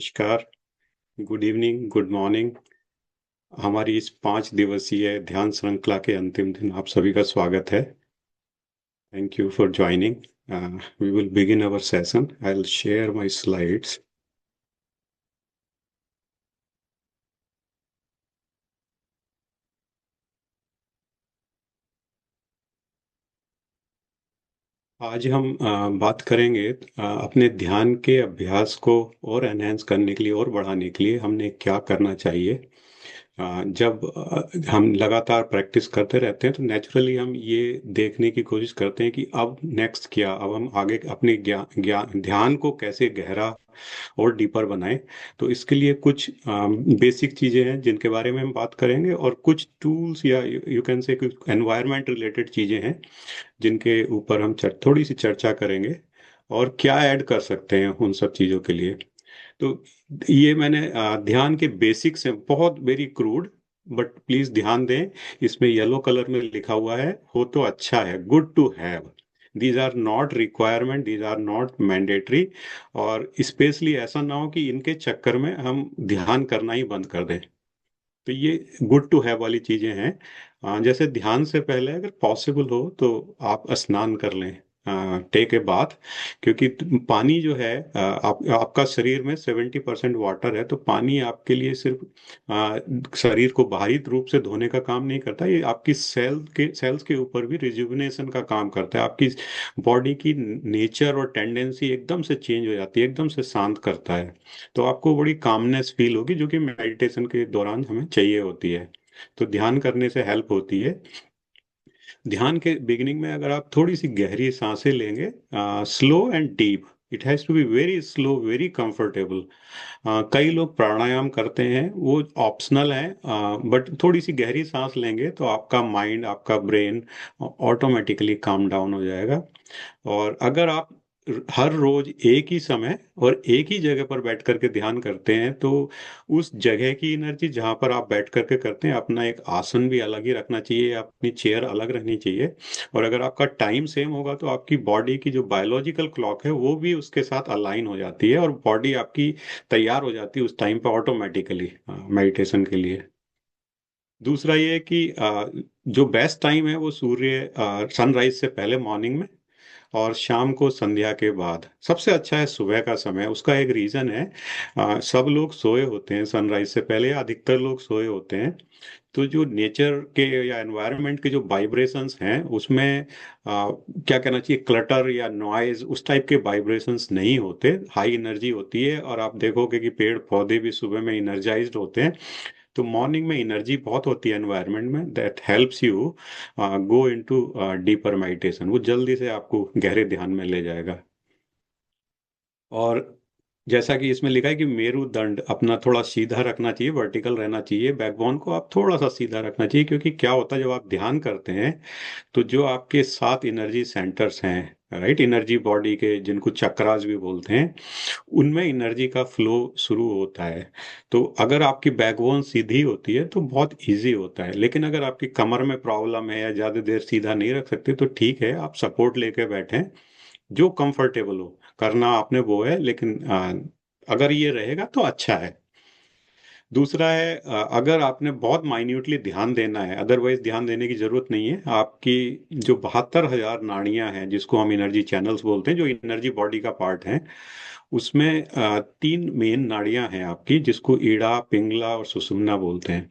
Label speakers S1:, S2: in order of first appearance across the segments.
S1: नमस्कार, good evening, good morning. हमारी इस 5 दिवसीय ध्यान श्रृंखला के अंतिम दिन आप सभी का स्वागत है। Thank you for joining. We will begin our session. I'll share my slides. आज हम बात करेंगे अपने ध्यान के अभ्यास को और एनहांस करने के लिए और बढ़ाने के लिए हमने क्या करना चाहिए। जब हम लगातार प्रैक्टिस करते रहते हैं तो नेचुरली हम ये देखने की कोशिश करते हैं कि अब नेक्स्ट क्या, अब हम आगे अपने ज्ञान ज्ञान ध्यान को कैसे गहरा और डीपर बनाएं। तो इसके लिए कुछ बेसिक चीजें हैं जिनके बारे में हम बात करेंगे, और कुछ टूल्स या यू कैन से कुछ एनवायरनमेंट रिलेटेड चीजें हैं जिनके ऊपर हम थोड़ी सी चर्चा करेंगे और क्या ऐड कर सकते हैं उन सब चीजों के लिए। तो ये मैंने ध्यान के बेसिक्स हैं, बहुत वेरी क्रूड, बट प्लीज ध्यान दें। इसमें येलो कलर में लिखा हुआ है, हो तो अच्छा है, good to have. These are not requirement, these are not mandatory. और स्पेशली ऐसा ना हो कि इनके चक्कर में हम ध्यान करना ही बंद कर दें। तो ये गुड टू हैव वाली चीजें हैं। जैसे ध्यान से पहले अगर पॉसिबल हो तो आप स्नान कर लें, टेक ए बाथ। क्योंकि पानी जो है, आपका शरीर में 70% वाटर है, तो पानी आपके लिए सिर्फ शरीर को बाहरी रूप से धोने का काम नहीं करता, ये आपकी सेल्स के ऊपर भी रिजुविनेशन का काम करता है। आपकी बॉडी की नेचर और टेंडेंसी एकदम से चेंज हो जाती है, एकदम से शांत करता है। तो आपको बड़ी कामनेस फील होगी, जो कि मेडिटेशन के दौरान हमें चाहिए होती है। तो ध्यान करने से हेल्प होती है। ध्यान के बिगिनिंग में अगर आप थोड़ी सी गहरी सांसें लेंगे, slow and deep, it has to be very slow, very comfortable. कई लोग प्राणायाम करते हैं, वो ऑप्शनल है, बट थोड़ी सी गहरी सांस लेंगे तो आपका माइंड, आपका ब्रेन ऑटोमेटिकली काम डाउन हो जाएगा। और अगर आप हर रोज एक ही समय और एक ही जगह पर बैठ करके ध्यान करते हैं, तो उस जगह की एनर्जी जहां पर आप बैठ करके करते हैं, अपना एक आसन भी अलग ही रखना चाहिए, अपनी चेयर अलग रहनी चाहिए। और अगर आपका टाइम सेम होगा तो आपकी बॉडी की जो बायोलॉजिकल क्लॉक है वो भी उसके साथ अलाइन हो जाती है, और बॉडी आपकी तैयार हो जाती है उस टाइम पर ऑटोमेटिकली मेडिटेशन के लिए। दूसरा ये है कि जो बेस्ट टाइम है वो सूर्य सनराइज से पहले मॉर्निंग में, और शाम को संध्या के बाद। सबसे अच्छा है सुबह का समय। उसका एक रीजन है, सब लोग सोए होते हैं सनराइज से पहले, या अधिकतर लोग सोए होते हैं। तो जो नेचर के या एनवायरनमेंट के जो वाइब्रेशंस हैं उसमें क्या कहना चाहिए, क्लटर या नॉइज उस टाइप के वाइब्रेशंस नहीं होते, हाई एनर्जी होती है। और आप देखोगे कि पेड़ पौधे भी सुबह में इनर्जाइज्ड होते हैं। तो मॉर्निंग में एनर्जी बहुत होती है एनवायरनमेंट में, that helps you go into deeper meditation. वो जल्दी से आपको गहरे ध्यान में ले जाएगा। और जैसा कि इसमें लिखा है कि मेरुदंड अपना थोड़ा सीधा रखना चाहिए, वर्टिकल रहना चाहिए, बैकबोन को आप थोड़ा सा सीधा रखना चाहिए। क्योंकि क्या होता है, जब आप ध्यान करते हैं तो जो आपके 7 एनर्जी सेंटर्स हैं, राइट, एनर्जी बॉडी के, जिनको चक्रास भी बोलते हैं, उनमें एनर्जी का फ्लो शुरू होता है। तो अगर आपकी बैकबोन सीधी होती है तो बहुत इजी होता है। लेकिन अगर आपकी कमर में प्रॉब्लम है या ज़्यादा देर सीधा नहीं रख सकते, तो ठीक है, आप सपोर्ट लेके बैठें, जो कंफर्टेबल हो। करना आपने वो है, लेकिन अगर ये रहेगा तो अच्छा है। दूसरा है, अगर आपने बहुत माइन्यूटली ध्यान देना है, अदरवाइज ध्यान देने की जरूरत नहीं है। आपकी जो 72,000 नाड़ियां हैं, जिसको हम एनर्जी चैनल्स बोलते हैं, जो एनर्जी बॉडी का पार्ट है, उसमें 3 मेन नाड़ियां हैं आपकी, जिसको ईड़ा, पिंगला और सुषुम्ना बोलते हैं।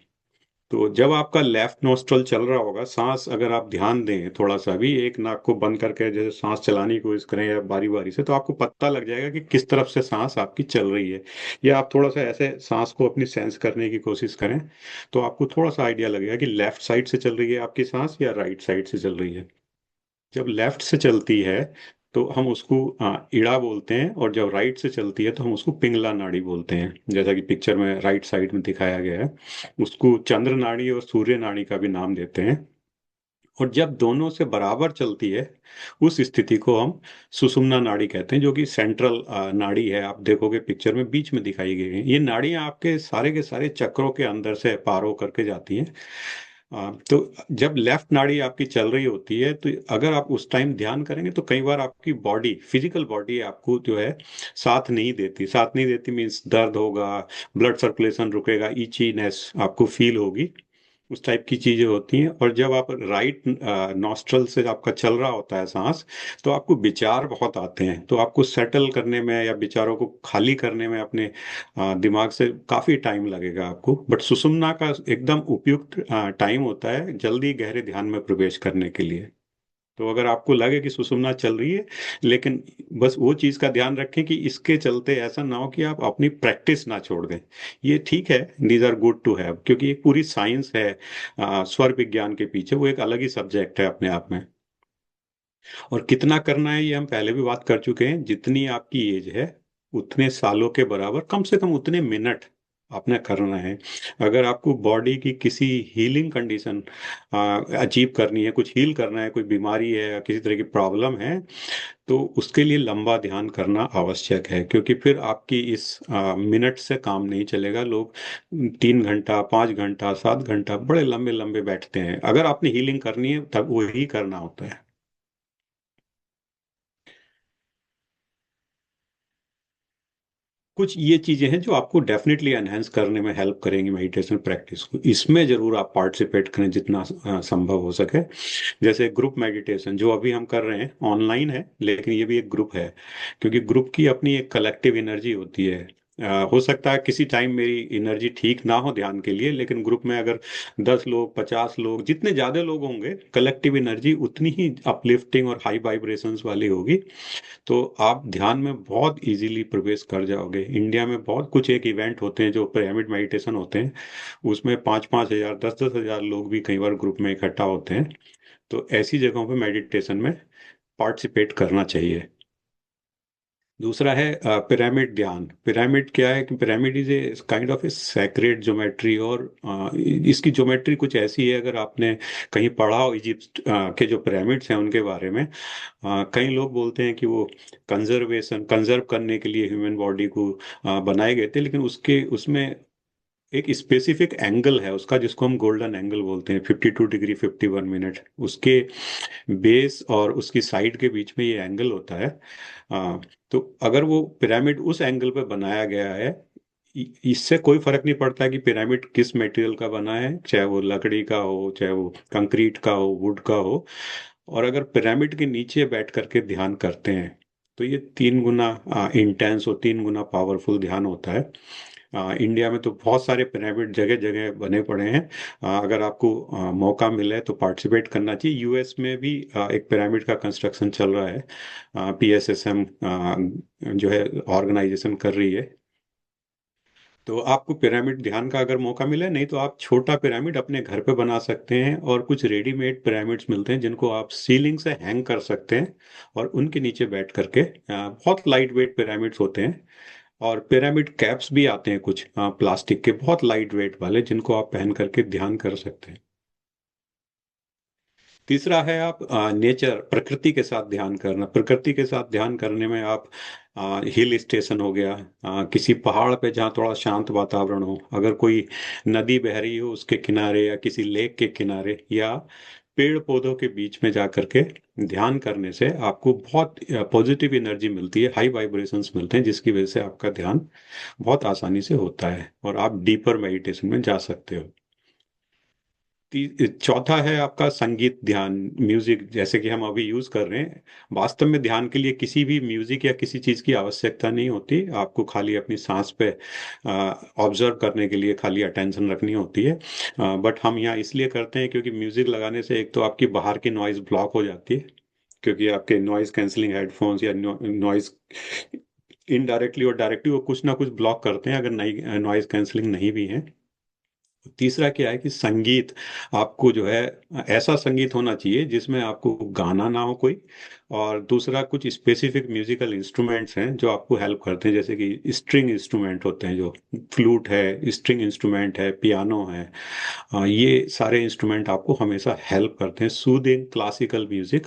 S1: तो जब आपका लेफ्ट नोस्ट्रल चल रहा होगा, सांस अगर आप ध्यान दें थोड़ा सा भी, एक नाक को बंद करके जैसे सांस चलाने की कोशिश करें या बारी बारी से, तो आपको पता लग जाएगा कि किस तरफ से सांस आपकी चल रही है। या आप थोड़ा सा ऐसे सांस को अपनी सेंस करने की कोशिश करें, तो आपको थोड़ा सा आइडिया लगेगा कि लेफ्ट साइड से चल रही है आपकी सांस या राइट साइड से चल रही है। जब लेफ्ट से चलती है तो हम उसको इड़ा बोलते हैं, और जब राइट से चलती है तो हम उसको पिंगला नाड़ी बोलते हैं, जैसा कि पिक्चर में राइट साइड में दिखाया गया है। उसको चंद्र नाड़ी और सूर्य नाड़ी का भी नाम देते हैं। और जब दोनों से बराबर चलती है, उस स्थिति को हम सुषुम्ना नाड़ी कहते हैं, जो कि सेंट्रल नाड़ी है। आप देखोगे पिक्चर में बीच में दिखाई गई है। ये नाड़ियां आपके सारे के सारे चक्रों के अंदर से पार हो करके जाती हैं। तो जब लेफ्ट नाड़ी आपकी चल रही होती है, तो अगर आप उस टाइम ध्यान करेंगे तो कई बार आपकी बॉडी, फिजिकल बॉडी आपको जो है साथ नहीं देती मीन्स दर्द होगा, ब्लड सर्कुलेशन रुकेगा, इचीनेस आपको फील होगी, उस टाइप की चीजें होती हैं। और जब आप राइट नॉस्ट्रल से आपका चल रहा होता है सांस, तो आपको विचार बहुत आते हैं, तो आपको सेटल करने में या विचारों को खाली करने में अपने दिमाग से काफी टाइम लगेगा आपको। बट सुषुम्ना का एकदम उपयुक्त टाइम होता है जल्दी गहरे ध्यान में प्रवेश करने के लिए। तो अगर आपको लगे कि सुषुम्ना चल रही है, लेकिन बस वो चीज का ध्यान रखें कि इसके चलते ऐसा ना हो कि आप अपनी प्रैक्टिस ना छोड़ दें। ये ठीक है, these are good to have, क्योंकि एक पूरी साइंस है स्वर विज्ञान के पीछे, वो एक अलग ही सब्जेक्ट है अपने आप में। और कितना करना है ये हम पहले भी बात कर चुके हैं, जितनी आपकी एज है उतने सालों के बराबर, कम से कम उतने मिनट आपने करना है। अगर आपको बॉडी की किसी हीलिंग कंडीशन अचीव करनी है, कुछ हील करना है, कोई बीमारी है या किसी तरह की प्रॉब्लम है, तो उसके लिए लंबा ध्यान करना आवश्यक है, क्योंकि फिर आपकी इस मिनट से काम नहीं चलेगा। लोग 3 घंटा, 5 घंटा, 7 घंटा बड़े लंबे लंबे बैठते हैं। अगर आपने हीलिंग करनी है तब वही करना होता है। कुछ ये चीजें हैं जो आपको डेफिनेटली एनहेंस करने में हेल्प करेंगी मेडिटेशन प्रैक्टिस को। इसमें जरूर आप पार्टिसिपेट करें जितना संभव हो सके। जैसे ग्रुप मेडिटेशन जो अभी हम कर रहे हैं, ऑनलाइन है लेकिन ये भी एक ग्रुप है, क्योंकि ग्रुप की अपनी एक कलेक्टिव एनर्जी होती है। हो सकता है किसी टाइम मेरी एनर्जी ठीक ना हो ध्यान के लिए, लेकिन ग्रुप में अगर 10 लोग, 50 लोग, जितने ज्यादा लोग होंगे, कलेक्टिव एनर्जी उतनी ही अपलिफ्टिंग और हाई वाइब्रेशंस वाली होगी। तो आप ध्यान में बहुत इजीली प्रवेश कर जाओगे। इंडिया में बहुत कुछ एक इवेंट होते हैं जो पिरामिड मेडिटेशन होते हैं, उसमें 5-5 हजार, 10-10 हजार लोग भी कई बार ग्रुप में इकट्ठा होते हैं। तो ऐसी जगहों पे मेडिटेशन में पार्टिसिपेट करना चाहिए। दूसरा है पिरामिड ध्यान। पिरामिड क्या है कि pyramid is a kind of A sacred geometry, और इसकी ज्योमेट्री कुछ ऐसी है, अगर आपने कहीं पढ़ा हो इजिप्ट के जो पिरामिड्स हैं उनके बारे में, कई लोग बोलते हैं कि वो कंजर्व करने के लिए ह्यूमन बॉडी को बनाए गए थे, लेकिन उसके उसमें एक स्पेसिफिक एंगल है उसका, जिसको हम गोल्डन एंगल बोलते हैं, 52 डिग्री 51 मिनट, उसके बेस और उसकी साइड के बीच में ये एंगल होता है। आ, तो अगर वो पिरामिड उस एंगल पे बनाया गया है, इससे कोई फर्क नहीं पड़ता कि पिरामिड किस मटेरियल का बना है, चाहे वो लकड़ी का हो, चाहे वो कंक्रीट का हो, वुड का हो। और अगर पिरामिड के नीचे बैठ करके ध्यान करते हैं, तो ये 3 गुना इंटेंस और 3 गुना पावरफुल ध्यान होता है। इंडिया में तो बहुत सारे पिरामिड जगह जगह बने पड़े हैं। अगर आपको मौका मिले तो पार्टिसिपेट करना चाहिए। यूएस में भी एक पिरामिड का कंस्ट्रक्शन चल रहा है, पीएसएसएम जो है ऑर्गेनाइजेशन कर रही है। तो आपको पिरामिड ध्यान का अगर मौका मिले, नहीं तो आप छोटा पिरामिड अपने घर पे बना सकते हैं, और कुछ रेडीमेड पिरामिड्स मिलते हैं जिनको आप सीलिंग से हैंग कर सकते हैं, और उनके नीचे बैठ करके बहुत लाइट वेट पिरामिड्स होते हैं। और पिरामिड कैप्स भी आते हैं कुछ प्लास्टिक के, बहुत लाइट वेट वाले, जिनको आप पहन करके ध्यान कर सकते हैं। तीसरा है आप नेचर, प्रकृति के साथ ध्यान करना। प्रकृति के साथ ध्यान करने में आप हिल स्टेशन हो गया, किसी पहाड़ पे जहाँ थोड़ा शांत वातावरण हो, अगर कोई नदी बह रही हो उसके किनारे, या किसी लेक के किनारे, या पेड़ पौधों के बीच में जा करके ध्यान करने से आपको बहुत पॉजिटिव एनर्जी मिलती है, हाई वाइब्रेशंस मिलते हैं, जिसकी वजह से आपका ध्यान बहुत आसानी से होता है और आप डीपर मेडिटेशन में जा सकते हो। चौथा है आपका संगीत ध्यान, म्यूजिक, जैसे कि हम अभी यूज कर रहे हैं। वास्तव में ध्यान के लिए किसी भी म्यूजिक या किसी चीज की आवश्यकता नहीं होती, आपको खाली अपनी सांस पे ऑब्जर्व करने के लिए खाली अटेंशन रखनी होती है। बट हम यहाँ इसलिए करते हैं क्योंकि म्यूजिक लगाने से एक तो आपकी बाहर की नॉइज ब्लॉक हो जाती है, क्योंकि आपके नॉइज कैंसलिंग हेडफोन्स या नॉइज इनडायरेक्टली और डायरेक्टली वो कुछ ना कुछ ब्लॉक करते हैं, अगर नहीं नॉइज कैंसलिंग नहीं भी है। तीसरा क्या है कि संगीत, आपको जो है ऐसा संगीत होना चाहिए जिसमें आपको गाना ना हो कोई। और दूसरा, कुछ स्पेसिफिक म्यूजिकल इंस्ट्रूमेंट्स हैं जो आपको हेल्प करते हैं, जैसे कि स्ट्रिंग इंस्ट्रूमेंट होते हैं, जो फ्लूट है, स्ट्रिंग इंस्ट्रूमेंट है, पियानो है। ये सारे इंस्ट्रूमेंट आपको हमेशा हेल्प करते हैं। सूदिंग क्लासिकल म्यूजिक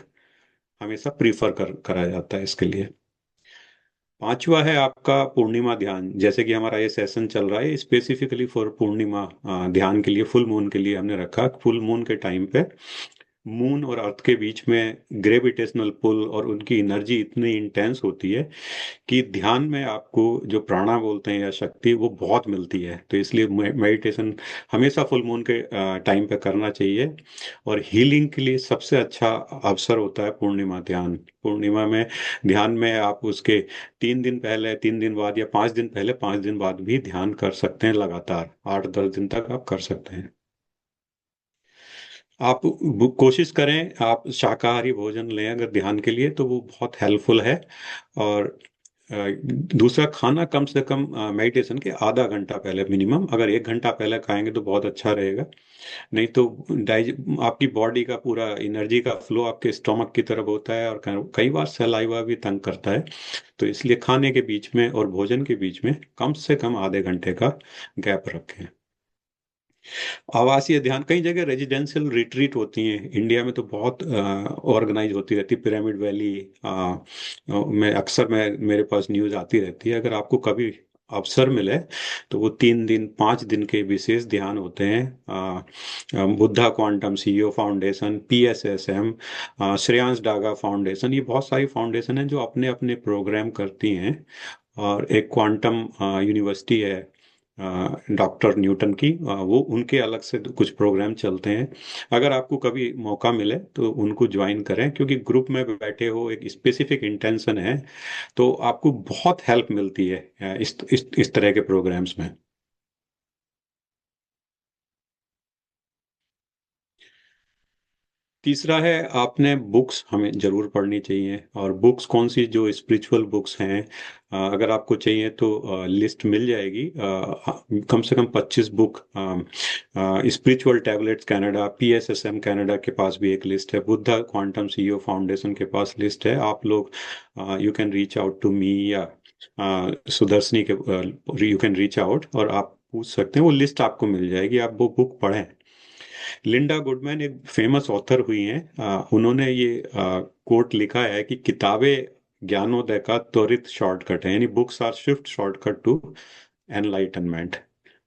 S1: हमेशा प्रीफर करा जाता है इसके लिए। पांचवा है आपका पूर्णिमा ध्यान। जैसे कि हमारा ये सेशन चल रहा है स्पेसिफिकली फॉर पूर्णिमा ध्यान के लिए, फुल मून के लिए हमने रखा। फुल मून के टाइम पे मून और अर्थ के बीच में ग्रेविटेशनल पुल और उनकी एनर्जी इतनी इंटेंस होती है कि ध्यान में आपको जो प्राणा बोलते हैं या शक्ति वो बहुत मिलती है। तो इसलिए मेडिटेशन हमेशा फुल मून के टाइम पे करना चाहिए। और हीलिंग के लिए सबसे अच्छा अवसर होता है पूर्णिमा ध्यान। पूर्णिमा में ध्यान में आप उसके 3 दिन पहले, 3 दिन बाद, या 5 दिन पहले, 5 दिन बाद भी ध्यान कर सकते हैं। लगातार 8-10 दिन तक आप कर सकते हैं। आप कोशिश करें आप शाकाहारी भोजन लें अगर ध्यान के लिए, तो वो बहुत हेल्पफुल है। और अ, दूसरा, खाना कम से कम मेडिटेशन के आधा घंटा पहले मिनिमम। अगर 1 घंटा पहले खाएंगे तो बहुत अच्छा रहेगा। नहीं तो डाइज आपकी बॉडी का पूरा एनर्जी का फ्लो आपके स्टोमक की तरफ होता है, और कई बार सलाइवा भी तंग करता है। तो इसलिए खाने के बीच में और भोजन के बीच में कम से कम आधे घंटे का गैप रखें। आवासीय ध्यान, कई जगह रेजिडेंशियल रिट्रीट होती हैं इंडिया में, तो बहुत ऑर्गेनाइज होती रहती है। पिरामिड वैली में अक्सर मेरे पास न्यूज़ आती रहती है। अगर आपको कभी अवसर मिले तो वो 3 दिन 5 दिन के विशेष ध्यान होते हैं। Buddha quantum CEO foundation, PSSM, Shreyansh Daga foundation, ये बहुत सारी फाउंडेशन हैं जो अपने अपने प्रोग्राम करती हैं। और एक क्वांटम यूनिवर्सिटी है डॉक्टर न्यूटन की, वो उनके अलग से कुछ प्रोग्राम चलते हैं। अगर आपको कभी मौका मिले तो उनको ज्वाइन करें, क्योंकि ग्रुप में बैठे हो, एक स्पेसिफिक इंटेंशन है, तो आपको बहुत हेल्प मिलती है इस तरह के प्रोग्राम्स में। तीसरा है, आपने बुक्स हमें जरूर पढ़नी चाहिए। और बुक्स कौन सी? जो स्पिरिचुअल बुक्स हैं, अगर आपको चाहिए तो लिस्ट मिल जाएगी। कम से कम 25 book. Spiritual tablets Canada, PSSM Canada के पास भी एक लिस्ट है। बुद्धा क्वांटम सीईओ फाउंडेशन के पास लिस्ट है। आप लोग you can reach out to me, या सुदर्शनी के यू कैन रीच आउट और आप पूछ सकते हैं। वो लिस्ट आपको मिल जाएगी, आप वो बुक पढ़ें। लिंडा गुडमैन एक फेमस ऑथर हुई हैं। उन्होंने ये कोट लिखा है कि किताबें ज्ञानोदय का त्वरित शॉर्टकट है, यानी books are swift shortcut to enlightenment.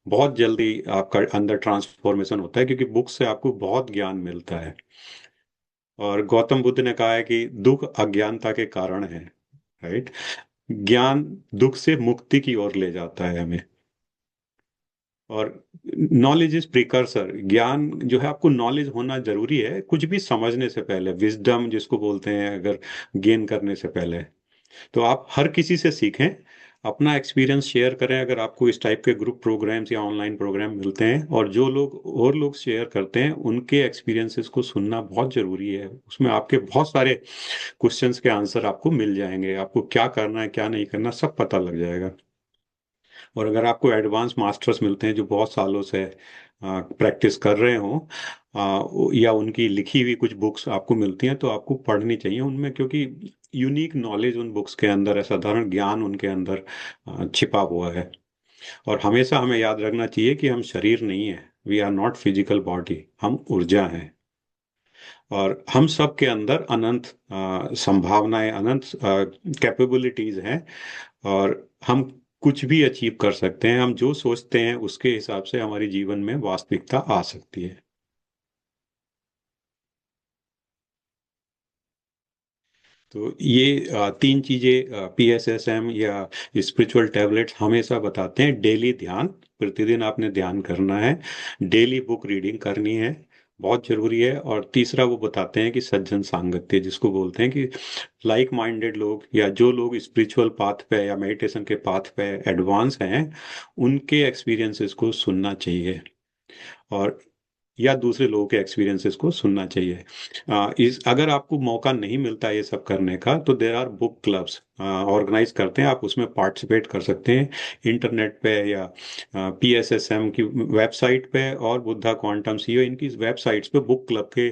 S1: बहुत जल्दी आपका अंदर ट्रांसफॉर्मेशन होता है, क्योंकि बुक से आपको बहुत ज्ञान मिलता है। और गौतम बुद्ध ने कहा है कि दुख अज्ञानता के कारण है। राइट। ज्ञान दुख से मुक्ति की ओर ले जाता है हमें। और नॉलेज इज प्रिकर्सर। ज्ञान जो है, आपको नॉलेज होना जरूरी है कुछ भी समझने से पहले, विजडम जिसको बोलते हैं, अगर गेन करने से पहले। तो आप हर किसी से सीखें, अपना एक्सपीरियंस शेयर करें। अगर आपको इस टाइप के ग्रुप प्रोग्राम्स या ऑनलाइन प्रोग्राम मिलते हैं, और जो लोग और लोग शेयर करते हैं उनके एक्सपीरियंसेस को सुनना बहुत जरूरी है। उसमें आपके बहुत सारे क्वेश्चंस के आंसर आपको मिल जाएंगे। आपको क्या करना है क्या नहीं करना सब पता लग जाएगा। और अगर आपको एडवांस मास्टर्स मिलते हैं जो बहुत सालों से प्रैक्टिस कर रहे हो, या उनकी लिखी हुई कुछ बुक्स आपको मिलती हैं, तो आपको पढ़नी चाहिए उनमें, क्योंकि यूनिक नॉलेज उन बुक्स के अंदर है, साधारण ज्ञान उनके अंदर छिपा हुआ है। और हमेशा हमें याद रखना चाहिए कि हम शरीर नहीं है। We are not physical body, हम ऊर्जा हैं। और हम सब के अंदर अनंत संभावनाएं, अनंत कैपेबिलिटीज हैं। और हम कुछ भी अचीव कर सकते हैं। हम जो सोचते हैं उसके हिसाब से हमारे जीवन में वास्तविकता आ सकती है। तो ये 3 चीजें पीएसएसएम या स्पिरिचुअल टैबलेट्स हमेशा बताते हैं। डेली ध्यान, प्रतिदिन आपने ध्यान करना है। डेली बुक रीडिंग करनी है, बहुत जरूरी है। और तीसरा वो बताते हैं कि सज्जन सांगत्य, जिसको बोलते हैं कि लाइक माइंडेड लोग, या जो लोग स्पिरिचुअल पाथ पे या मेडिटेशन के पाथ पे एडवांस हैं, उनके एक्सपीरियंसेस को सुनना चाहिए। और या दूसरे लोगों के एक्सपीरियंसेस को सुनना चाहिए। इस अगर आपको मौका नहीं मिलता ये सब करने का, तो there are book clubs organize करते हैं, आप उसमें पार्टिसिपेट कर सकते हैं। इंटरनेट पे या पीएसएसएम की वेबसाइट पे और बुद्धा क्वांटम सीईओ, इनकी वेबसाइट्स पे बुक क्लब के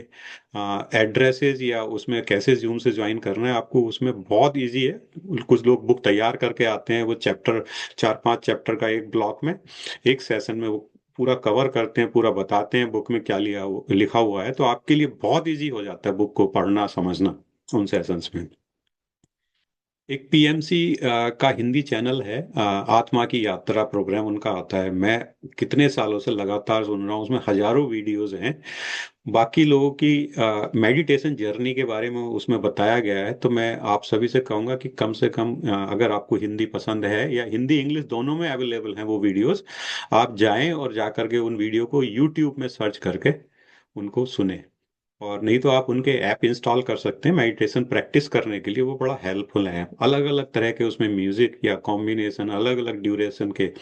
S1: एड्रेसेस या उसमें कैसे जूम से ज्वाइन करना है आपको, उसमें बहुत इजी है। कुछ लोग बुक तैयार करके आते हैं, वो चैप्टर 4-5 चैप्टर का एक ब्लॉक में, एक सेशन में वो पूरा कवर करते हैं, पूरा बताते हैं बुक में क्या लिखा हुआ है। तो आपके लिए बहुत इजी हो जाता है बुक को पढ़ना समझना उन सेशंस में। एक पीएमसी का हिंदी चैनल है, आत्मा की यात्रा प्रोग्राम उनका आता है। मैं कितने सालों से लगातार सुन रहा हूँ, उसमें हजारों वीडियोस हैं। बाकी लोगों की मेडिटेशन जर्नी के बारे में उसमें बताया गया है। तो मैं आप सभी से कहूंगा कि कम से कम अगर आपको हिंदी पसंद है, या हिंदी इंग्लिश दोनों में अवेलेबल हैं वो वीडियोस, आप जाएं और जा करके उन वीडियो को यूट्यूब में सर्च करके उनको सुने। और नहीं तो आप उनके ऐप इंस्टॉल कर सकते हैं मेडिटेशन प्रैक्टिस करने के लिए, वो बड़ा हेल्पफुल है। अलग अलग तरह के उसमें म्यूजिक या कॉम्बिनेशन, अलग अलग ड्यूरेशन के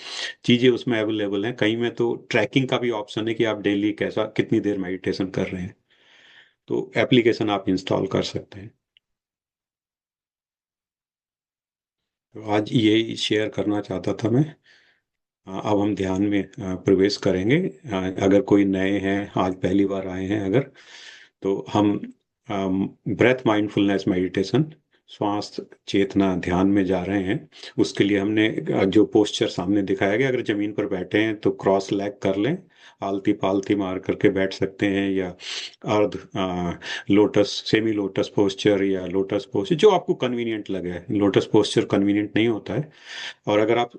S1: चीजें उसमें अवेलेबल हैं। कहीं में तो ट्रैकिंग का भी ऑप्शन है कि आप डेली कैसा कितनी देर मेडिटेशन कर रहे हैं। तो एप्लीकेशन आप इंस्टॉल कर सकते हैं। तो आज यही शेयर करना चाहता था मैं। अब हम ध्यान में प्रवेश करेंगे। अगर कोई नए हैं, आज पहली बार आए हैं अगर, तो हम ब्रेथ माइंडफुलनेस मेडिटेशन, श्वास चेतना ध्यान में जा रहे हैं। उसके लिए हमने जो पोस्चर सामने दिखाया गया, अगर जमीन पर बैठे हैं तो क्रॉस लेग कर लें, आलती पालती मार करके बैठ सकते हैं, या अर्ध लोटस, सेमी लोटस पोस्चर या लोटस पोस्चर, जो आपको कन्वीनियंट लगे। लोटस पोस्चर कन्वीनियंट नहीं होता है। और अगर आप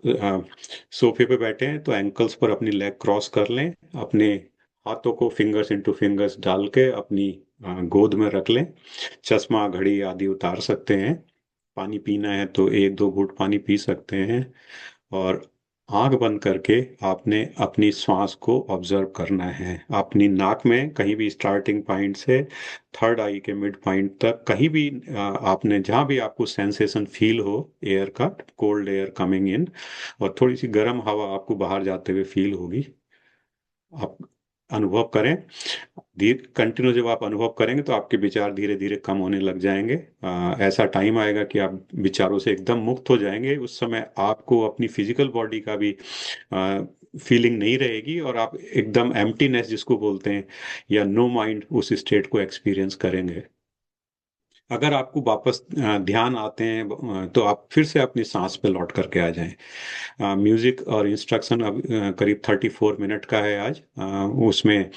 S1: सोफे पे बैठे हैं तो एंकल्स पर अपनी लेग क्रॉस कर लें, अपने हाथों को फिंगर्स इनटू फिंगर्स डाल के अपनी गोद में रख लें। चश्मा घड़ी आदि उतार सकते हैं। पानी पीना है तो एक दो घूंट पानी पी सकते हैं। और आंख बंद करके आपने अपनी श्वास को ऑब्जर्व करना है। अपनी नाक में कहीं भी स्टार्टिंग पॉइंट से थर्ड आई के मिड पॉइंट तक, कहीं भी आपने जहां भी आपको सेंसेशन फील हो एयर का, कोल्ड एयर कमिंग इन और थोड़ी सी गर्म हवा आपको बाहर जाते हुए फील होगी, आप अनुभव करें। धीरे कंटिन्यू जब आप अनुभव करेंगे तो आपके विचार धीरे धीरे कम होने लग जाएंगे। ऐसा टाइम आएगा कि आप विचारों से एकदम मुक्त हो जाएंगे। उस समय आपको अपनी फिजिकल बॉडी का भी फीलिंग नहीं रहेगी, और आप एकदम एम्प्टीनेस जिसको बोलते हैं, या नो माइंड, उस स्टेट को एक्सपीरियंस करेंगे। अगर आपको वापस ध्यान आते हैं तो आप फिर से अपनी सांस पे लौट करके आ जाएं। म्यूजिक और इंस्ट्रक्शन अब करीब 34 मिनट का है आज। उसमें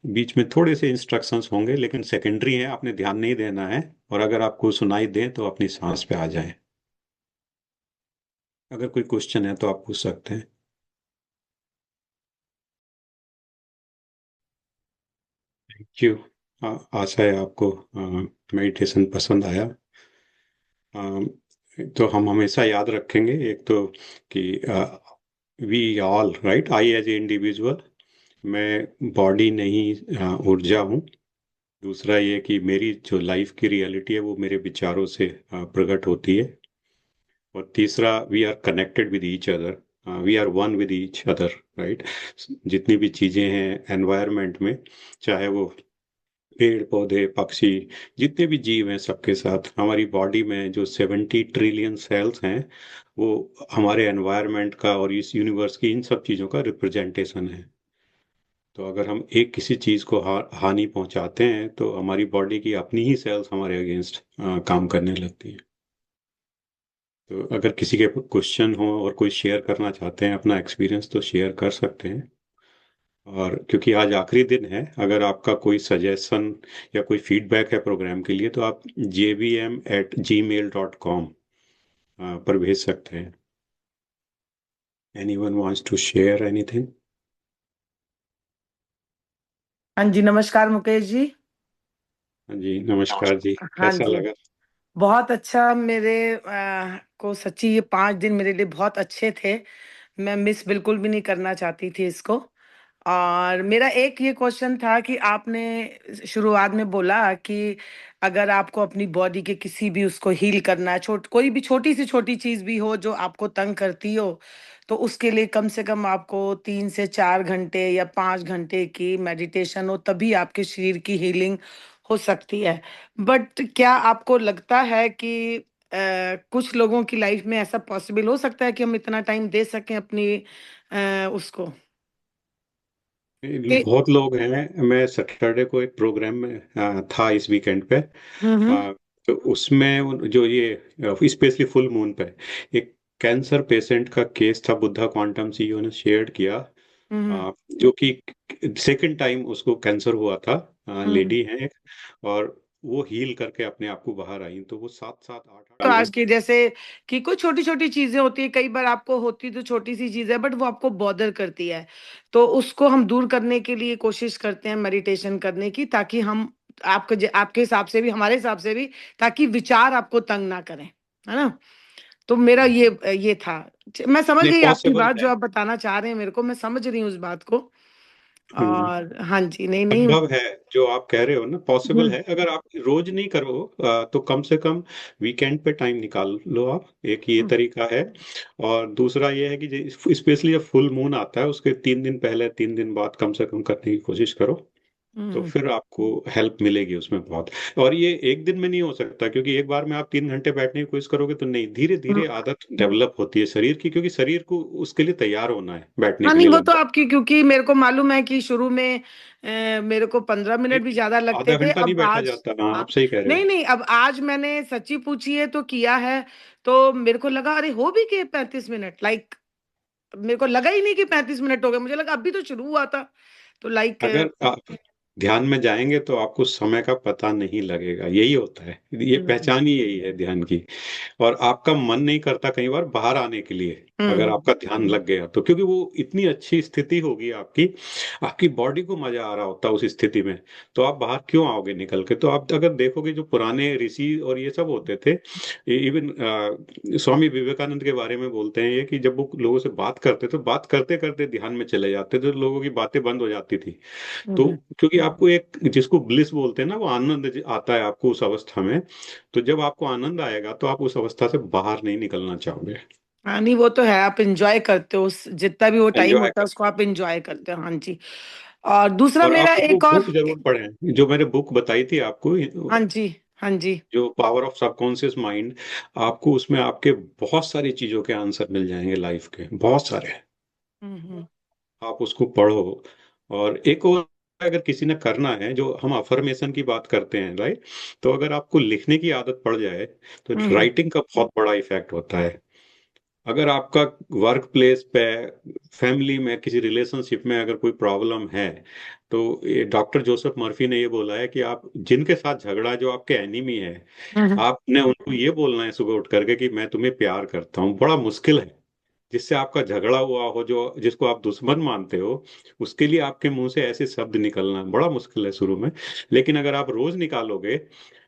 S1: बीच में थोड़े से इंस्ट्रक्शंस होंगे, लेकिन सेकेंडरी हैं, आपने ध्यान नहीं देना है। और अगर आपको सुनाई दें तो अपनी सांस पे आ जाएं। अगर कोई क्वेश्चन है तो आप पूछ सकते हैं। क्यों? आशा है आपको मेडिटेशन पसंद आया। तो हम हमेशा याद रखेंगे, एक तो कि we all right, I as a individual, मैं बॉडी नहीं, ऊर्जा हूँ। दूसरा ये कि मेरी जो लाइफ की रियलिटी है वो मेरे विचारों से प्रकट होती है। और तीसरा, we are connected with each other, we are one with each other, right. जितनी भी चीजें हैं एनवायरनमेंट में, चाहे वो पेड़ पौधे पक्षी, जितने भी जीव हैं, सबके साथ हमारी बॉडी में जो 70 ट्रिलियन सेल्स हैं, वो हमारे एनवायरनमेंट का और इस यूनिवर्स की इन सब चीज़ों का रिप्रेजेंटेशन है। तो अगर हम एक किसी चीज़ को हानि पहुंचाते हैं तो हमारी बॉडी की अपनी ही सेल्स हमारे अगेंस्ट काम करने लगती हैं। तो अगर किसी के क्वेश्चन हो और कोई शेयर करना चाहते हैं अपना एक्सपीरियंस, तो शेयर कर सकते हैं। और क्योंकि आज आखिरी दिन है, अगर आपका कोई सजेशन या कोई फीडबैक है प्रोग्राम के लिए, तो आप jvm@gmail.com पर भेज सकते हैं। Anyone wants to share anything?
S2: हाँ जी, नमस्कार मुकेश जी।
S1: हाँ जी, नमस्कार जी।
S2: हाँ
S1: कैसा
S2: जी,
S1: लगा?
S2: बहुत अच्छा। मेरे को सच्ची ये 5 दिन मेरे लिए बहुत अच्छे थे। मैं मिस बिल्कुल भी नहीं करना चाहती थी इसको। और मेरा एक ये क्वेश्चन था कि आपने शुरुआत में बोला कि अगर आपको अपनी बॉडी के किसी भी उसको हील करना है, कोई भी छोटी से छोटी चीज़ भी हो जो आपको तंग करती हो, तो उसके लिए कम से कम आपको 3 से 4 घंटे या 5 घंटे की मेडिटेशन हो, तभी आपके शरीर की हीलिंग हो सकती है। बट क्या आपको लगता है कि कुछ लोगों की लाइफ में ऐसा पॉसिबल हो सकता है कि हम इतना टाइम दे सकें अपनी उसको? कि
S1: बहुत लोग हैं। मैं सैटरडे को एक प्रोग्राम में था इस वीकेंड पे।
S2: हुँ, हुँ।
S1: तो उसमें जो ये स्पेशली फुल मून पे एक कैंसर पेशेंट का केस था, बुद्धा क्वांटम सीईओ ने शेयर किया।
S2: हुँ, हुँ।
S1: जो कि सेकंड टाइम उसको कैंसर हुआ था।
S2: हुँ,
S1: लेडी है एक, और वो हील करके अपने आप को बाहर आई, तो वो 7-7 8-8
S2: तो आज
S1: महीने
S2: की जैसे कि कुछ छोटी छोटी चीजें होती है, कई बार आपको होती तो छोटी सी चीज है बट वो आपको बॉदर करती है, तो उसको हम दूर करने के लिए कोशिश करते हैं मेडिटेशन करने की, ताकि हम आपके हिसाब से भी, हमारे हिसाब से भी, ताकि विचार आपको तंग ना करें, है ना। तो मेरा ये था। मैं समझ
S1: नहीं,
S2: गई आपकी
S1: पॉसिबल
S2: बात,
S1: है।
S2: जो आप बताना चाह रहे हैं मेरे को, मैं समझ रही हूँ उस बात को।
S1: हम्म।
S2: और हाँ जी, नहीं नहीं।
S1: संभव है, जो आप कह रहे हो ना, पॉसिबल
S2: हम्म
S1: है। अगर आप रोज नहीं करो तो कम से कम वीकेंड पे टाइम निकाल लो आप, एक ये
S2: हम्म
S1: तरीका है। और दूसरा ये है कि स्पेशली जब फुल मून आता है उसके 3 दिन पहले 3 दिन बाद कम से कम करने की कोशिश करो, तो
S2: हम्म
S1: फिर आपको हेल्प मिलेगी उसमें बहुत। और ये एक दिन में नहीं हो सकता, क्योंकि एक बार में आप 3 घंटे बैठने की कोशिश करोगे तो नहीं, धीरे
S2: हम्म।
S1: धीरे आदत डेवलप होती है शरीर की, क्योंकि शरीर को उसके लिए तैयार होना है बैठने
S2: हाँ
S1: के
S2: नहीं,
S1: लिए
S2: वो तो
S1: लगभग
S2: आपकी, क्योंकि मेरे को मालूम है कि शुरू में मेरे को 15 मिनट
S1: एक
S2: भी ज्यादा लगते
S1: आधा
S2: थे,
S1: घंटा नहीं
S2: अब
S1: बैठा
S2: आज।
S1: जाता। हाँ,
S2: हाँ,
S1: आप सही कह रहे
S2: नहीं
S1: हो।
S2: नहीं, अब आज मैंने सच्ची पूछी है तो किया है, तो मेरे को लगा अरे हो भी गए 35 मिनट, लाइक मेरे को लगा ही नहीं कि 35 मिनट हो गए, मुझे लगा अभी तो शुरू हुआ था। तो लाइक
S1: अगर आप ध्यान में जाएंगे तो आपको समय का पता नहीं लगेगा, यही होता है, ये
S2: हम्म
S1: पहचान ही यही है ध्यान की। और आपका मन नहीं करता कई बार बाहर आने के लिए, अगर
S2: हम्म
S1: आपका ध्यान लग गया तो, क्योंकि वो इतनी अच्छी स्थिति होगी आपकी, आपकी बॉडी को मजा आ रहा होता है उस स्थिति में। तो आप बाहर क्यों आओगे निकल के? तो आप अगर देखोगे जो पुराने ऋषि और ये सब होते थे, इवन स्वामी विवेकानंद के बारे में बोलते हैं ये, कि जब वो लोगों से बात करते तो बात करते करते ध्यान में चले जाते थे, तो लोगों की बातें बंद हो जाती थी। तो
S2: हम्म।
S1: क्योंकि आपको एक, जिसको ब्लिस बोलते हैं ना, वो आनंद आता है आपको उस अवस्था में। तो जब आपको आनंद आएगा तो आप उस अवस्था से बाहर नहीं निकलना चाहोगे।
S2: हाँ नहीं, वो तो है, आप इंजॉय करते हो जितना भी वो टाइम
S1: एंजॉय
S2: होता है
S1: कर।
S2: उसको आप इंजॉय करते हो, हाँ जी। और दूसरा
S1: और
S2: मेरा
S1: आपने वो
S2: एक और।
S1: बुक जरूर पढ़े जो मैंने बुक बताई थी आपको,
S2: हाँ जी, हाँ जी।
S1: जो पावर ऑफ सबकॉन्शियस माइंड। आपको उसमें आपके बहुत सारी चीजों के आंसर मिल जाएंगे, लाइफ के बहुत सारे।
S2: हम्म
S1: आप उसको पढ़ो। और एक और, अगर किसी ने करना है, जो हम अफर्मेशन की बात करते हैं, राइट, तो अगर आपको लिखने की आदत पड़ जाए तो
S2: हम्म
S1: राइटिंग का बहुत बड़ा इफेक्ट होता है। अगर आपका वर्क प्लेस पे, फैमिली में, किसी रिलेशनशिप में अगर कोई प्रॉब्लम है, तो ये डॉक्टर जोसेफ मर्फी ने ये बोला है कि आप जिनके साथ झगड़ा, जो आपके एनिमी है,
S2: हम्म
S1: आपने उनको ये बोलना है सुबह उठ करके कि मैं तुम्हें प्यार करता हूँ। बड़ा मुश्किल है। जिससे आपका झगड़ा हुआ हो, जो जिसको आप दुश्मन मानते हो, उसके लिए आपके मुंह से ऐसे शब्द निकलना बड़ा मुश्किल है शुरू में। लेकिन अगर आप रोज निकालोगे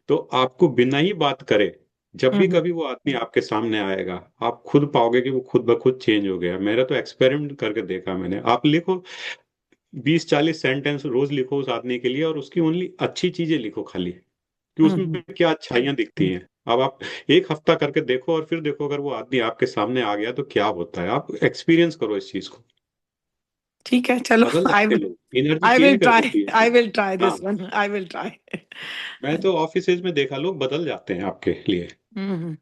S1: तो आपको बिना ही बात करे, जब भी
S2: हम्म
S1: कभी वो आदमी आपके सामने आएगा, आप खुद पाओगे कि वो खुद ब खुद चेंज हो गया। मेरा तो एक्सपेरिमेंट करके देखा मैंने। आप लिखो, 20-40 सेंटेंस रोज लिखो उस आदमी के लिए, और उसकी ओनली अच्छी चीजें लिखो खाली, कि उसमें
S2: हम्म।
S1: क्या अच्छाइयां दिखती हैं। अब आप एक हफ्ता करके देखो, और फिर देखो अगर वो आदमी आपके सामने आ गया तो क्या होता है। आप एक्सपीरियंस करो इस चीज को।
S2: ठीक है, चलो।
S1: बदल
S2: आई
S1: जाते हैं लोग, एनर्जी
S2: आई
S1: चेंज
S2: विल
S1: कर
S2: ट्राई,
S1: देती है।
S2: आई विल ट्राई
S1: हाँ,
S2: this one, I will try.
S1: मैं तो ऑफिसेज में देखा, लोग बदल जाते हैं आपके लिए।
S2: हम्म।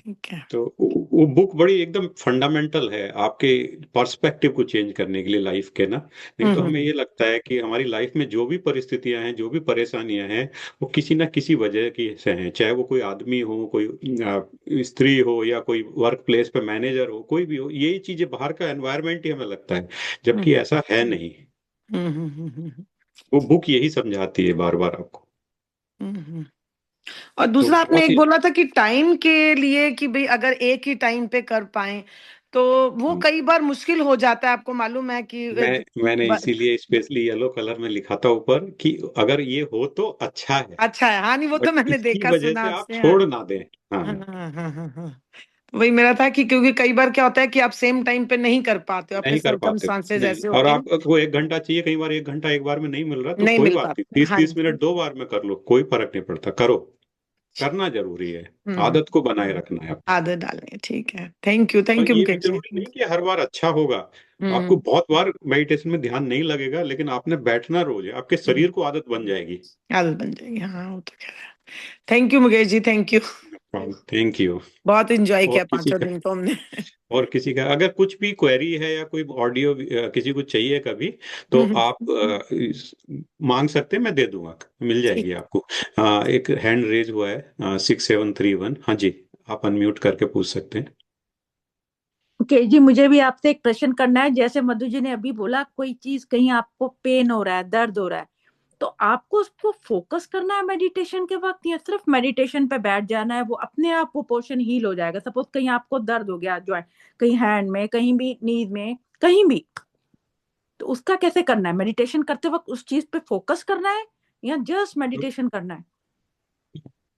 S2: ठीक है।
S1: तो वो बुक बड़ी एकदम फंडामेंटल है आपके पर्सपेक्टिव को चेंज करने के लिए लाइफ के ना। नहीं तो
S2: हम्म
S1: हमें ये लगता है कि हमारी लाइफ में जो भी परिस्थितियां हैं, जो भी परेशानियां हैं, वो किसी ना किसी वजह की से हैं। चाहे वो कोई आदमी हो, कोई स्त्री हो, या कोई वर्क प्लेस पे मैनेजर हो, कोई भी हो, यही चीजें बाहर का एनवायरनमेंट ही हमें लगता है, जबकि
S2: हम्म
S1: ऐसा है नहीं।
S2: हम्म।
S1: वो बुक यही समझाती है बार बार आपको।
S2: हम्म। और
S1: तो
S2: दूसरा आपने
S1: बहुत
S2: एक
S1: ही
S2: बोला था कि टाइम के लिए, कि भाई अगर एक ही टाइम पे कर पाए तो वो
S1: अच्छा।
S2: कई बार मुश्किल हो जाता है, आपको मालूम है कि
S1: मैंने इसीलिए स्पेशली येलो कलर में लिखा था ऊपर, कि अगर ये हो तो अच्छा है,
S2: अच्छा है। हाँ नहीं, वो
S1: बट
S2: तो मैंने
S1: इसकी
S2: देखा
S1: वजह
S2: सुना
S1: से आप
S2: आपसे। हाँ
S1: छोड़ ना दें।
S2: हाँ
S1: हाँ,
S2: हाँ हाँ हाँ हाँ। तो वही मेरा था कि क्योंकि कई बार क्या होता है कि आप सेम टाइम पे नहीं कर पाते हो, आपके
S1: नहीं कर पाते।
S2: सर्कमस्टांसेस
S1: नहीं,
S2: ऐसे
S1: और
S2: होते हैं।
S1: आपको 1 घंटा चाहिए, कई बार 1 घंटा एक बार में नहीं मिल रहा, तो
S2: नहीं
S1: कोई
S2: मिल
S1: बात नहीं,
S2: पाते,
S1: तीस
S2: हाँ
S1: तीस
S2: जी।
S1: मिनट 2 बार में कर लो, कोई फर्क नहीं पड़ता, करो। करना जरूरी है।
S2: हम्म।
S1: आदत को बनाए रखना है आपको।
S2: आदत डालनी है, ठीक है।
S1: और
S2: थैंक यू
S1: ये भी
S2: मुकेश जी।
S1: जरूरी नहीं कि हर बार अच्छा होगा। आपको
S2: हम्म
S1: बहुत बार मेडिटेशन में ध्यान नहीं लगेगा, लेकिन आपने बैठना रोज है, आपके
S2: हम्म।
S1: शरीर को आदत बन जाएगी।
S2: आदत बन जाएगी, हाँ वो तो क्या है। Thank you Mukesh ji, thank you.
S1: Thank you.
S2: बहुत इंजॉय
S1: और
S2: किया
S1: किसी
S2: 5 दिन
S1: का
S2: को हमने।
S1: और किसी का अगर कुछ भी क्वेरी है, या कोई ऑडियो किसी को चाहिए कभी, तो
S2: हम्म,
S1: आप मांग सकते हैं, मैं दे दूंगा, मिल
S2: ठीक।
S1: जाएगी आपको। एक हैंड रेज हुआ है, 6731। हाँ जी, आप अनम्यूट करके पूछ सकते हैं।
S3: ओके जी, मुझे भी आपसे एक प्रश्न करना है। जैसे मधु जी ने अभी बोला, कोई चीज कहीं आपको पेन हो रहा है, दर्द हो रहा है, तो आपको उसको फोकस करना है मेडिटेशन के वक्त, या सिर्फ मेडिटेशन पे बैठ जाना है, वो अपने आप वो पोर्शन हील हो जाएगा? सपोज कहीं आपको दर्द हो गया ज्वाइंट, कहीं हैंड में, कहीं भी नीज में, कहीं भी, तो उसका कैसे करना है? मेडिटेशन करते वक्त उस चीज पे फोकस करना है, या जस्ट मेडिटेशन करना है?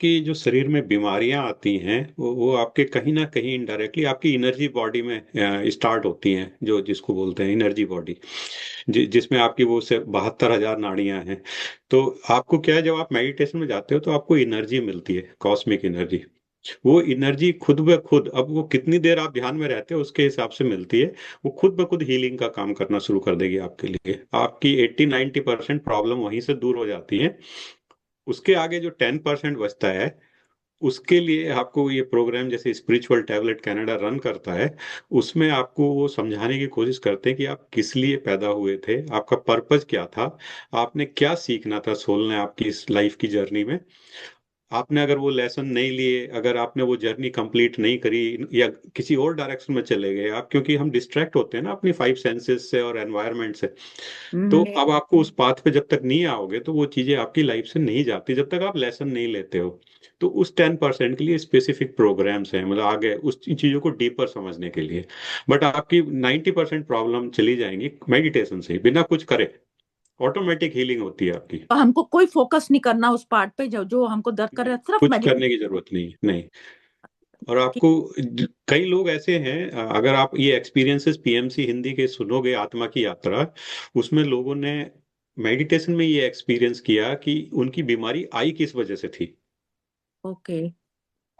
S1: कि जो शरीर में बीमारियां आती हैं वो आपके कहीं ना कहीं इनडायरेक्टली आपकी एनर्जी बॉडी में स्टार्ट होती हैं, जो जिसको बोलते हैं एनर्जी बॉडी, जिसमें आपकी वो से 72,000 नाड़ियां हैं। तो आपको क्या है, जब आप मेडिटेशन में जाते हो तो आपको एनर्जी मिलती है, कॉस्मिक एनर्जी। वो एनर्जी खुद ब खुद, अब वो कितनी देर आप ध्यान में रहते हो उसके हिसाब से मिलती है, वो खुद ब खुद हीलिंग का काम करना शुरू कर देगी आपके लिए। आपकी 80-90% प्रॉब्लम वहीं से दूर हो जाती है। उसके आगे जो 10% बचता है, उसके लिए आपको ये प्रोग्राम जैसे स्पिरिचुअल टैबलेट कनाडा रन करता है, उसमें आपको वो समझाने की कोशिश करते हैं कि आप किस लिए पैदा हुए थे, आपका पर्पस क्या था, आपने क्या सीखना था सोल ने आपकी इस लाइफ की जर्नी में। आपने अगर वो लेसन नहीं लिए, अगर आपने वो जर्नी कंप्लीट नहीं करी, या किसी और डायरेक्शन में चले गए आप, क्योंकि हम डिस्ट्रैक्ट होते हैं ना अपनी 5 सेंसेस से और एनवायरनमेंट से, तो अब आपको उस पाथ पे जब तक नहीं आओगे तो वो चीजें आपकी लाइफ से नहीं जाती जब तक आप लेसन नहीं लेते हो। तो उस 10% के लिए स्पेसिफिक प्रोग्राम्स हैं, मतलब आगे उस चीजों को डीपर समझने के लिए। बट आपकी 90% प्रॉब्लम चली जाएंगी मेडिटेशन से ही, बिना कुछ करे। ऑटोमेटिक हीलिंग होती है आपकी।
S3: तो हमको कोई फोकस नहीं करना उस पार्ट पे जो जो हमको दर्द कर रहा
S1: नहीं,
S3: है, सिर्फ
S1: कुछ
S3: मेडिटेशन?
S1: करने की जरूरत नहीं, नहीं। और आपको कई लोग ऐसे हैं, अगर आप ये एक्सपीरियंसेस पीएमसी हिंदी के सुनोगे, आत्मा की यात्रा, उसमें लोगों ने मेडिटेशन में ये एक्सपीरियंस किया कि उनकी बीमारी आई किस वजह से थी।
S3: ओके।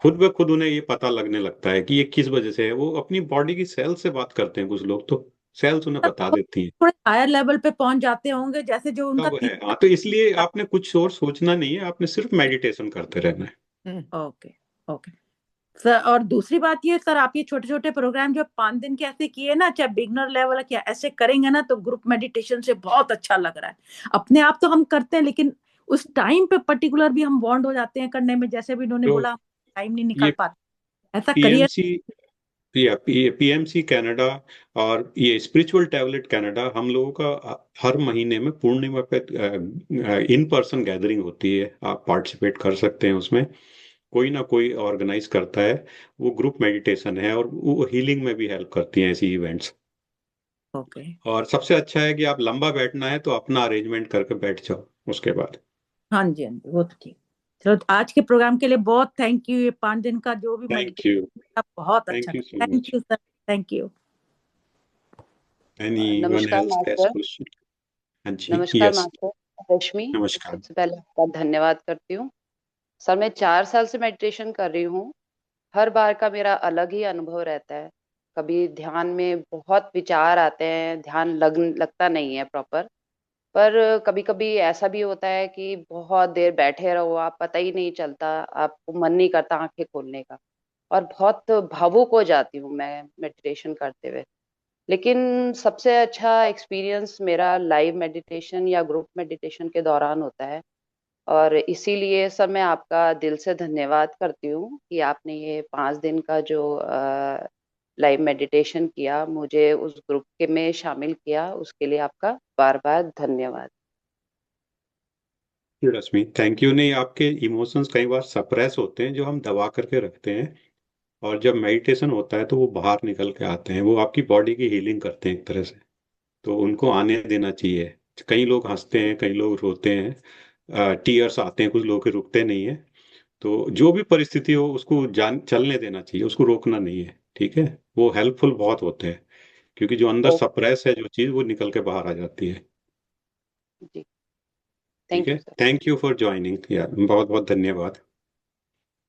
S1: खुद ब खुद उन्हें ये पता लगने लगता है कि ये किस वजह से है। वो अपनी बॉडी की सेल से बात करते हैं, कुछ लोग तो सेल्स उन्हें बता देती हैं।
S3: थोड़े हायर लेवल पे पहुंच जाते होंगे, जैसे जो उनका
S1: सब है, हाँ। तो इसलिए आपने कुछ और सोचना नहीं है, आपने सिर्फ मेडिटेशन करते रहना है।
S3: ओके। ओके सर, और दूसरी बात ये सर, आप ये छोटे छोटे प्रोग्राम जो 5 दिन के ऐसे किए ना, चाहे बिगनर लेवल क्या ऐसे करेंगे ना, तो ग्रुप मेडिटेशन से बहुत अच्छा लग रहा है। अपने आप तो हम करते हैं, लेकिन उस टाइम पे पर्टिकुलर भी हम बॉन्ड हो जाते हैं करने में, जैसे भी इन्होंने
S1: तो
S3: बोला, टाइम नहीं निकाल
S1: ये
S3: पाते। ऐसा करिए।
S1: पीएमसी, या पीएमसी कनाडा और ये स्पिरिचुअल टैबलेट कनाडा, हम लोगों का हर महीने में पूर्णिमा पे इन पर्सन गैदरिंग होती है। आप पार्टिसिपेट कर सकते हैं उसमें, कोई ना कोई ऑर्गेनाइज करता है। वो ग्रुप मेडिटेशन है और वो हीलिंग में भी हेल्प करती हैं ऐसी इवेंट्स।
S3: ओके।
S1: और सबसे अच्छा है कि आप लंबा बैठना है तो अपना अरेंजमेंट करके बैठ जाओ उसके बाद।
S3: हाँ जी, हाँ जी, वो तो ठीक। चलो, तो आज के प्रोग्राम के लिए बहुत थैंक यू। ये 5 दिन का जो भी
S1: थैंक यू।
S3: मेडिटेशन बहुत अच्छा
S1: थैंक यू
S3: था।
S1: So
S3: thank
S1: much.
S3: You sir. Thank you.
S1: Any one
S4: नमस्कार
S1: एल्स हैज
S4: मास्टर।
S1: क्वेश्चन? हाँ जी,
S4: नमस्कार
S1: यस।
S4: मास्टर। रश्मि।
S1: नमस्कार।
S4: सबसे पहले आपका धन्यवाद करती हूँ। सर, मैं 4 साल से मेडिटेशन कर रही हूँ। हर बार का मेरा अलग ही अनुभव रहता है। कभी ध्यान में बहुत विचार आते हैं, ध्यान लगता नहीं है प्रॉपर। पर कभी कभी ऐसा भी होता है कि बहुत देर बैठे रहो, आप पता ही नहीं चलता, आपको मन नहीं करता आंखें खोलने का। और बहुत भावुक हो जाती हूँ मैं मेडिटेशन करते हुए। लेकिन सबसे अच्छा एक्सपीरियंस मेरा लाइव मेडिटेशन या ग्रुप मेडिटेशन के दौरान होता है। और इसीलिए सर, मैं आपका दिल से धन्यवाद करती हूँ कि आपने ये 5 दिन का जो लाइव मेडिटेशन किया, मुझे उस ग्रुप के में शामिल किया, उसके लिए आपका बार बार धन्यवाद।
S1: रश्मि, थैंक यू। नहीं, आपके इमोशंस कई बार सप्रेस होते हैं जो हम दबा करके रखते हैं, और जब मेडिटेशन होता है तो वो बाहर निकल के आते हैं, वो आपकी बॉडी की हीलिंग करते हैं एक तरह से। तो उनको आने देना चाहिए। कई लोग हंसते हैं, कई लोग रोते हैं, टीयर्स आते हैं, कुछ लोग के रुकते नहीं है। तो जो भी परिस्थिति हो उसको जान चलने देना चाहिए, उसको रोकना नहीं है, ठीक है। वो हेल्पफुल बहुत होते हैं, क्योंकि जो अंदर
S4: ओ
S1: सप्रेस है जो चीज़, वो निकल के बाहर आ जाती है।
S4: जी,
S1: ठीक
S4: थैंक
S1: है।
S4: You sir.
S1: Thank you for joining, यार बहुत बहुत धन्यवाद।